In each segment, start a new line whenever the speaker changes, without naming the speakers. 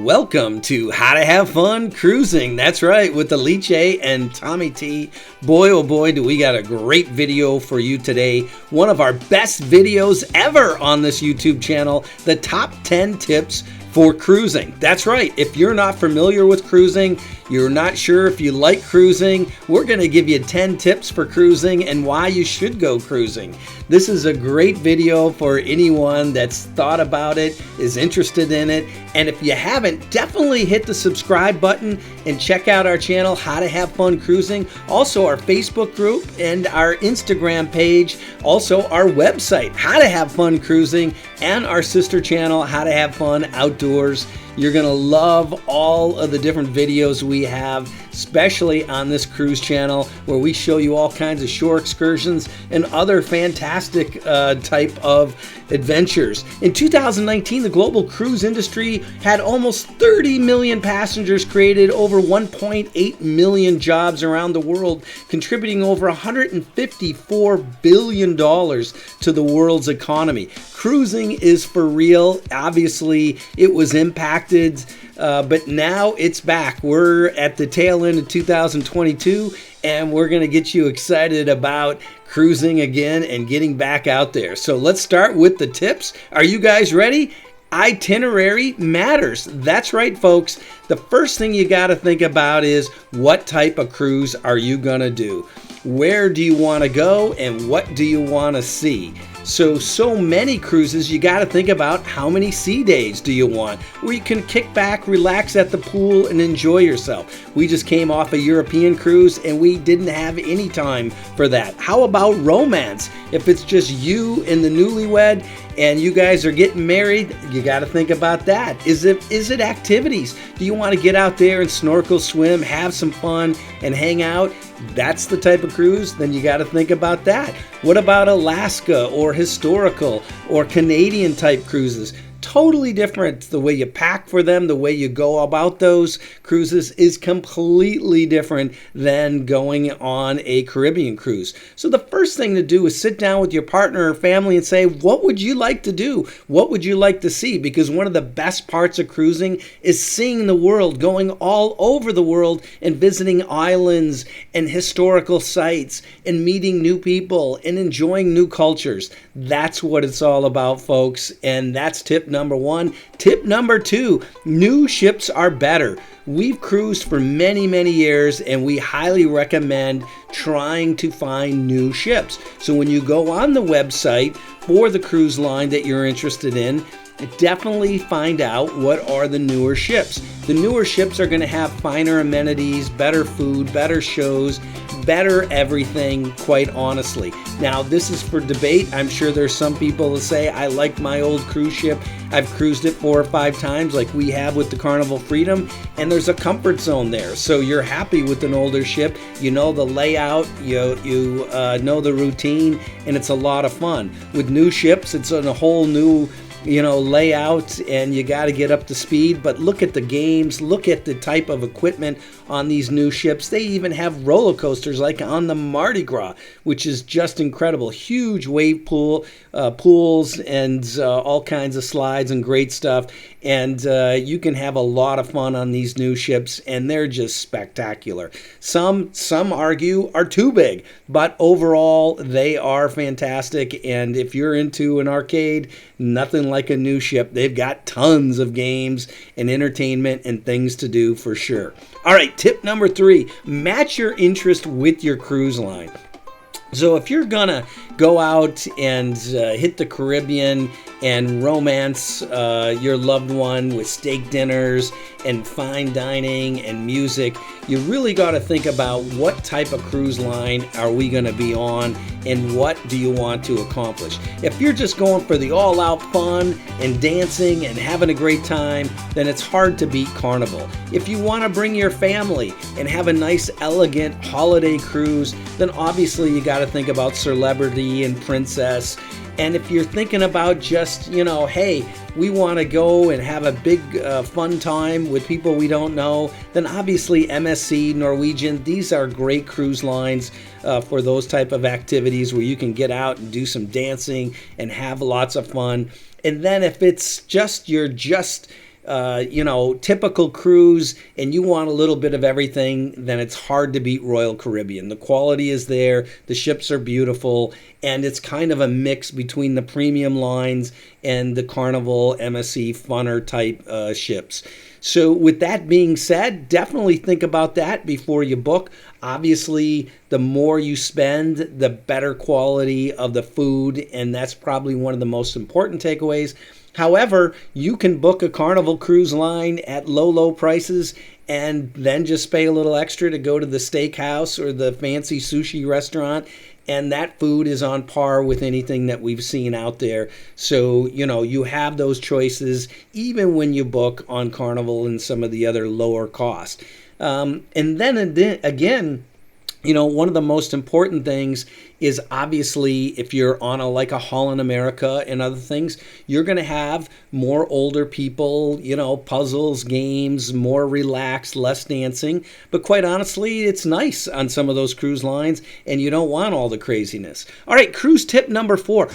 Welcome to How to Have Fun Cruising. That's right, with Alice and Tommy T. Boy, oh boy, do we got a great video for you today. One of our best videos ever on this YouTube channel, the top 10 tips for cruising. That's right, if you're not familiar with cruising, you're not sure if you like cruising, we're going to give you 10 tips for cruising and why you should go cruising. This is a great video for anyone that's thought about it, is interested in it, and if you haven't, definitely hit the subscribe button and check out our channel, How to Have Fun Cruising, also our Facebook group and our Instagram page, also our website, How to Have Fun Cruising, and our sister channel, How to Have Fun Outdoors. You're going to love all of the different videos we have, especially on this cruise channel where we show you all kinds of shore excursions and other fantastic type of adventures. In 2019, the global cruise industry had almost 30 million passengers, created over 1.8 million jobs around the world, contributing over $154 billion to the world's economy. Cruising is for real. Obviously, it was impacted, but now it's back. We're at the tail end of 2022, and we're going to get you excited about cruising again and getting back out there. So let's start with the tips. Are you guys ready? Itinerary matters. That's right, folks. The first thing you got to think about is what type of cruise are you going to do? Where do you want to go and what do you want to see? So many cruises, you got to think about how many sea days do you want, where you can kick back, relax at the pool, and enjoy yourself. We just came off a European cruise and we didn't have any time for that. How about romance? If it's just you and the newlywed and you guys are getting married, you got to think about that. Is it activities? Do you want to get out there and snorkel, swim, have some fun, and hang out? That's the type of cruise, then you got to think about that. What about Alaska or historical or Canadian type cruises? Totally different. The way you pack for them, the way you go about those cruises is completely different than going on a Caribbean cruise. So the first thing to do is sit down with your partner or family and say, what would you like to do? What would you like to see? Because one of the best parts of cruising is seeing the world, going all over the world and visiting islands and historical sites and meeting new people and enjoying new cultures. That's what it's all about, folks. And that's tip number one. Tip number two, new ships are better. We've cruised for many, many years, and we highly recommend trying to find new ships. So when you go on the website for the cruise line that you're interested in, definitely find out what are the newer ships. The newer ships are going to have finer amenities, better food, better shows, better everything, quite honestly. Now, this is for debate. I'm sure there's some people that say, I like my old cruise ship. I've cruised it 4 or 5 times like we have with the Carnival Freedom, and there's a comfort zone there. So you're happy with an older ship. You know the layout, you know the routine, and it's a lot of fun. With new ships, it's on a whole new layout, and you got to get up to speed. But look at the games, look at the type of equipment on these new ships. They even have roller coasters like on the Mardi Gras, which is just incredible. Huge wave pools and all kinds of slides and great stuff. And you can have a lot of fun on these new ships, and they're just spectacular. Some argue are too big, but overall they are fantastic. And if you're into an arcade, nothing like a new ship. They've got tons of games and entertainment and things to do for sure. All right, tip number 3, match your interest with your cruise line. So if you're gonna go out and hit the Caribbean and romance your loved one with steak dinners and fine dining and music, you really got to think about what type of cruise line are we going to be on and what do you want to accomplish. If you're just going for the all-out fun and dancing and having a great time, then it's hard to beat Carnival. If you want to bring your family and have a nice, elegant holiday cruise, then obviously you got to think about Celebrity and Princess. And if you're thinking about just, hey, we want to go and have a big fun time with people we don't know, then obviously MSC, Norwegian, these are great cruise lines for those type of activities where you can get out and do some dancing and have lots of fun. And then if it's just typical cruise and you want a little bit of everything, then it's hard to beat Royal Caribbean. The quality is there, the ships are beautiful, and it's kind of a mix between the premium lines and the Carnival MSC funner type ships. So with that being said, definitely think about that before you book. Obviously, the more you spend, the better quality of the food, and that's probably one of the most important takeaways. However, you can book a Carnival Cruise Line at low prices and then just pay a little extra to go to the steakhouse or the fancy sushi restaurant, and that food is on par with anything that we've seen out there. So, you have those choices even when you book on Carnival and some of the other lower cost. And then again, one of the most important things is obviously if you're on like a Holland America and other things, you're going to have more older people, puzzles, games, more relaxed, less dancing. But quite honestly, it's nice on some of those cruise lines and you don't want all the craziness. All right, cruise tip number 4.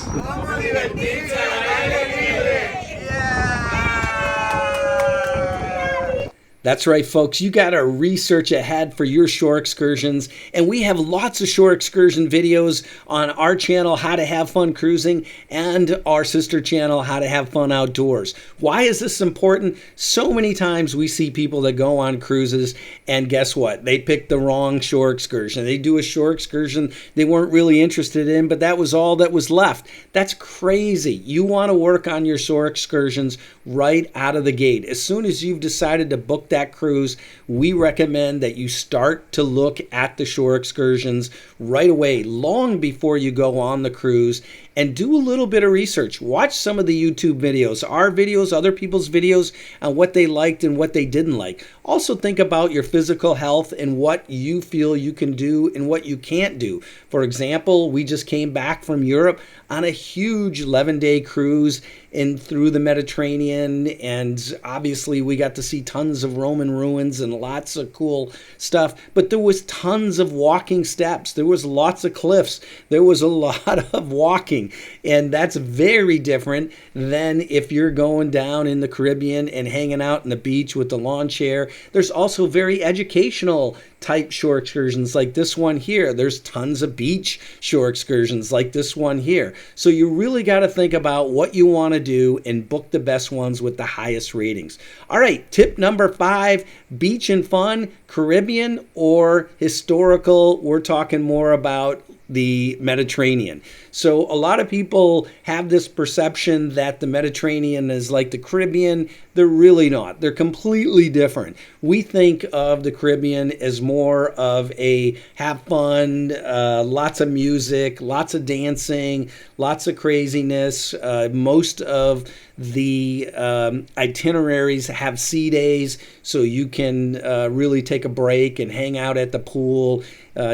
That's right, folks. You got to research ahead for your shore excursions. And we have lots of shore excursion videos on our channel, How to Have Fun Cruising, and our sister channel, How to Have Fun Outdoors. Why is this important? So many times we see people that go on cruises and guess what? They picked the wrong shore excursion. They do a shore excursion they weren't really interested in, but that was all that was left. That's crazy. You want to work on your shore excursions right out of the gate. As soon as you've decided to book that cruise, we recommend that you start to look at the shore excursions right away, long before you go on the cruise, and do a little bit of research. Watch some of the YouTube videos, our videos, other people's videos, on what they liked and what they didn't like. Also think about your physical health and what you feel you can do and what you can't do. For example, we just came back from Europe on a huge 11-day cruise in through the Mediterranean, and obviously we got to see tons of Roman ruins and lots of cool stuff, but there was tons of walking steps, there was lots of cliffs, there was a lot of walking, and that's very different than if you're going down in the Caribbean and hanging out on the beach with the lawn chair. There's also very educational type shore excursions like this one here. There's tons of beach shore excursions like this one here. So you really got to think about what you want to do and book the best ones with the highest ratings. All right, tip number 5, beach and fun, Caribbean or historical. We're talking more about the Mediterranean. So a lot of people have this perception that the Mediterranean is like the Caribbean. They're really not. They're completely different. We think of the Caribbean as more of a have fun, lots of music, lots of dancing, lots of craziness. Most of the itineraries have sea days, so you can really take a break and hang out at the pool,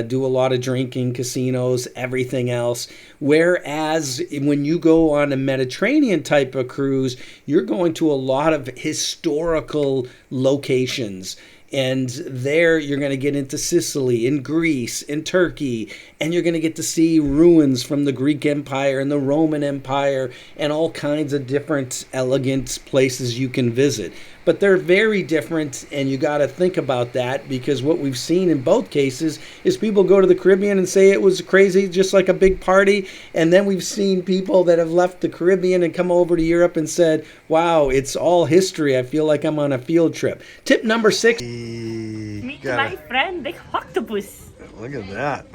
do a lot of drinking, casinos, everything else. Whereas when you go on a Mediterranean type of cruise, you're going to a lot of historical locations. And there you're going to get into Sicily and Greece and Turkey, and you're going to get to see ruins from the Greek Empire and the Roman Empire and all kinds of different elegant places you can visit. But they're very different, and you got to think about that, because what we've seen in both cases is people go to the Caribbean and say it was crazy, just like a big party, and then we've seen people that have left the Caribbean and come over to Europe and said, wow, it's all history. I feel like I'm on a field trip. Tip number 6.
Meet my friend, the octopus.
Look at that.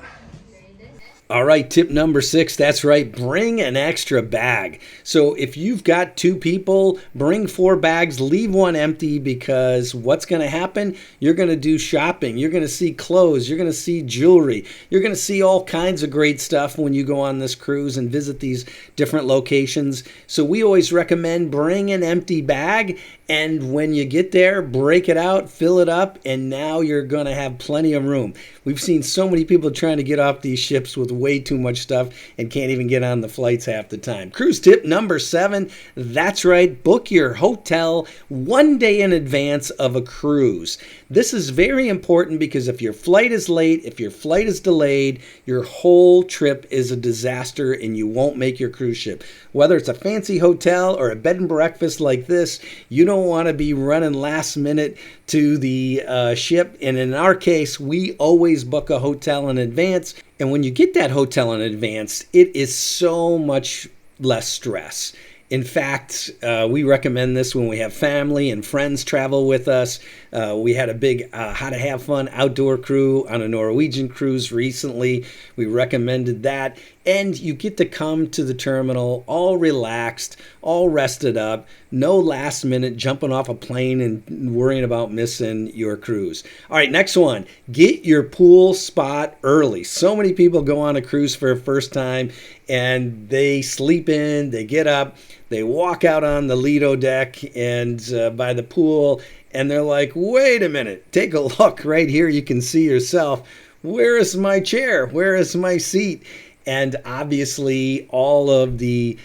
All right, tip number 6, that's right, bring an extra bag. So if you've got 2 people, bring 4 bags, leave one empty, because what's going to happen? You're going to do shopping, you're going to see clothes, you're going to see jewelry, you're going to see all kinds of great stuff when you go on this cruise and visit these different locations. So we always recommend bring an empty bag, and when you get there, break it out, fill it up, and now you're going to have plenty of room. We've seen so many people trying to get off these ships with way too much stuff and can't even get on the flights half the time. Cruise tip number 7, that's right, book your hotel 1 day in advance of a cruise. This is very important because if your flight is late, if your flight is delayed, your whole trip is a disaster and you won't make your cruise ship. Whether it's a fancy hotel or a bed and breakfast like this, you don't want to be running last minute to the ship. And in our case, we always book a hotel in advance. And when you get that hotel in advance, it is so much less stress. In fact, we recommend this when we have family and friends travel with us. We had a big How to Have Fun outdoor crew on a Norwegian cruise recently. We recommended that. And you get to come to the terminal all relaxed, all rested up, no last minute jumping off a plane and worrying about missing your cruise. All right, next one. Get your pool spot early. So many people go on a cruise for a first time and they sleep in, they get up, they walk out on the Lido deck and by the pool, and they're like, wait a minute, take a look right here. You can see yourself. Where is my chair? Where is my seat? And obviously, all of the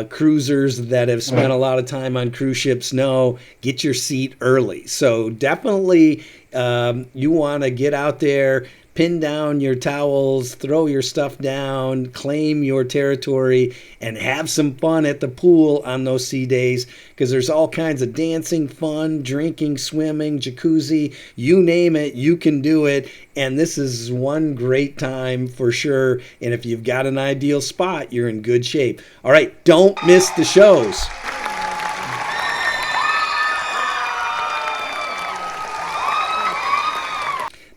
cruisers that have spent a lot of time on cruise ships know, get your seat early. So definitely you want to get out there, pin down your towels, throw your stuff down, claim your territory, and have some fun at the pool on those sea days, because there's all kinds of dancing, fun, drinking, swimming, jacuzzi, you name it, you can do it. And this is one great time for sure. And if you've got an ideal spot, you're in good shape. All right, don't miss the shows.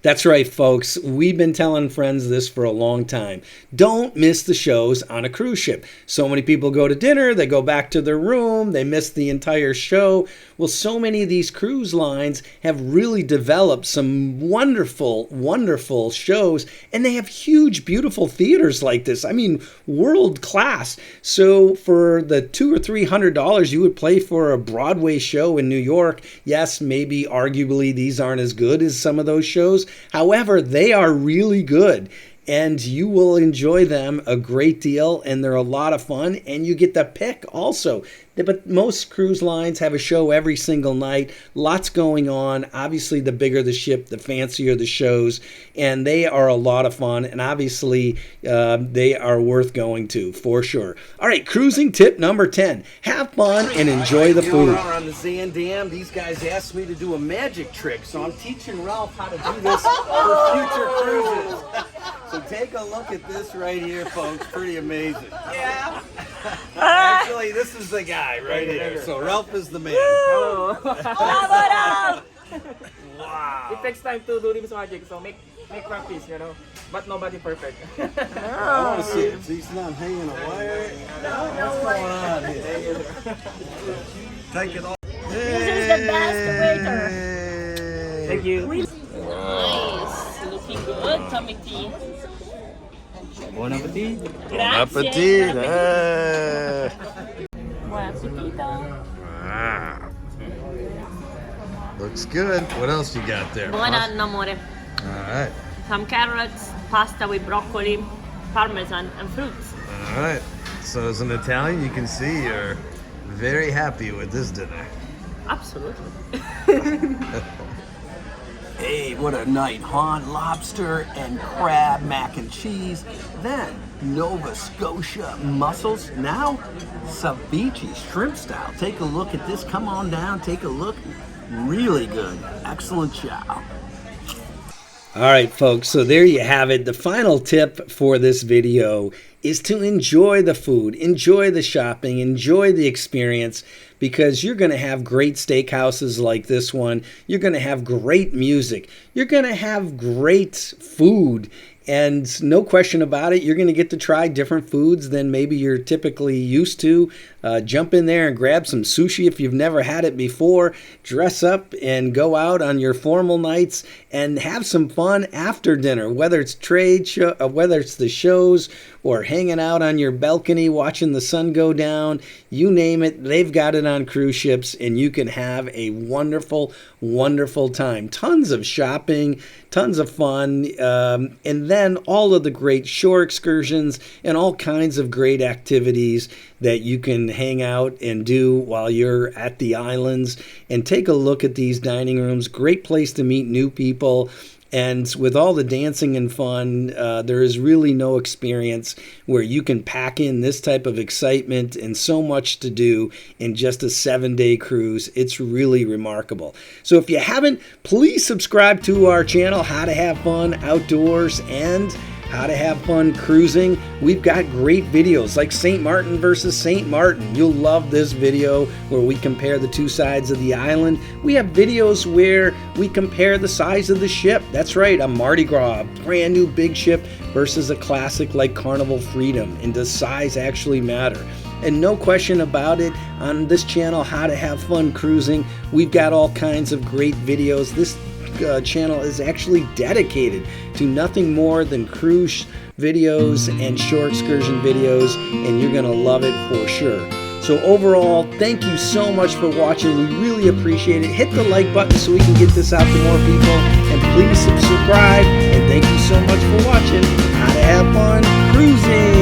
That's right, folks. We've been telling friends this for a long time. Don't miss the shows on a cruise ship. So many people go to dinner, they go back to their room, they miss the entire show. Well, so many of these cruise lines have really developed some wonderful, wonderful shows, and they have huge, beautiful theaters like this. I mean, world class. So for the $200 or $300 you would pay for a Broadway show in New York, yes, maybe arguably these aren't as good as some of those shows. However, they are really good and you will enjoy them a great deal, and they're a lot of fun, and you get to pick also. But most cruise lines have a show every single night, lots going on. Obviously, the bigger the ship, the fancier the shows, and they are a lot of fun, and obviously they are worth going to for sure. All right, cruising tip number 10. Have fun and enjoy the food. On the Zandam, these guys asked me to do a magic trick, so I'm teaching Ralph how to do this for future cruises. So take a look at this right here, folks. Pretty amazing. Yeah. Actually, this is the guy right here. So Ralph is the man.
Oh.
Wow.
It takes time to do this magic, so make practice, you know. But nobody perfect.
I want to see it. He's not hanging a wire. What's going on here? Take it off.
This is the best waiter.
Thank you.
Nice. Looking good, Tommy T.
Bon appetit.
Bon
Appetit.
Buon appetito.
Wow. Looks good. What else you got there?
Buon anno, amore.
All right.
Some carrots, pasta with broccoli, parmesan, and fruits.
All right. So as an Italian, you can see you're very happy with this dinner.
Absolutely.
Hey, what a night, huh? Lobster and crab mac and cheese. Then Nova Scotia mussels. Now ceviche shrimp style. Take a look at this. Come on down. Take a look. Really good. Excellent job. All right, folks, so there you have it. The final tip for this video is to enjoy the food, enjoy the shopping, enjoy the experience, because you're going to have great steakhouses like this one. You're going to have great music. You're going to have great food. And no question about it, you're going to get to try different foods than maybe you're typically used to. Jump in there and grab some sushi if you've never had it before. Dress up and go out on your formal nights and have some fun after dinner, whether it's whether it's the shows or hanging out on your balcony watching the sun go down. You name it, they've got it on cruise ships, and you can have a wonderful, wonderful time. Tons of shopping, tons of fun, and then all of the great shore excursions and all kinds of great activities that you can hang out and do while you're at the islands. And take a look at these dining rooms. Great place to meet new people. And with all the dancing and fun, there is really no experience where you can pack in this type of excitement and so much to do in just a 7-day cruise. It's really remarkable. So if you haven't, please subscribe to our channel, How to Have Fun Outdoors and How to Have Fun Cruising. We've got great videos like St. Martin versus St. Martin. You'll love this video where we compare the two sides of the island. We have videos where we compare the size of the ship. That's right, a Mardi Gras, a brand new big ship versus a classic like Carnival Freedom. And does size actually matter? And no question about it, on this channel, How to Have Fun Cruising, we've got all kinds of great videos. This channel is actually dedicated to nothing more than cruise videos and shore excursion videos, and you're gonna love it for sure. So overall, thank you so much for watching. We really appreciate it. Hit the like button so we can get this out to more people, and please subscribe. And thank you so much for watching How to Have Fun Cruising.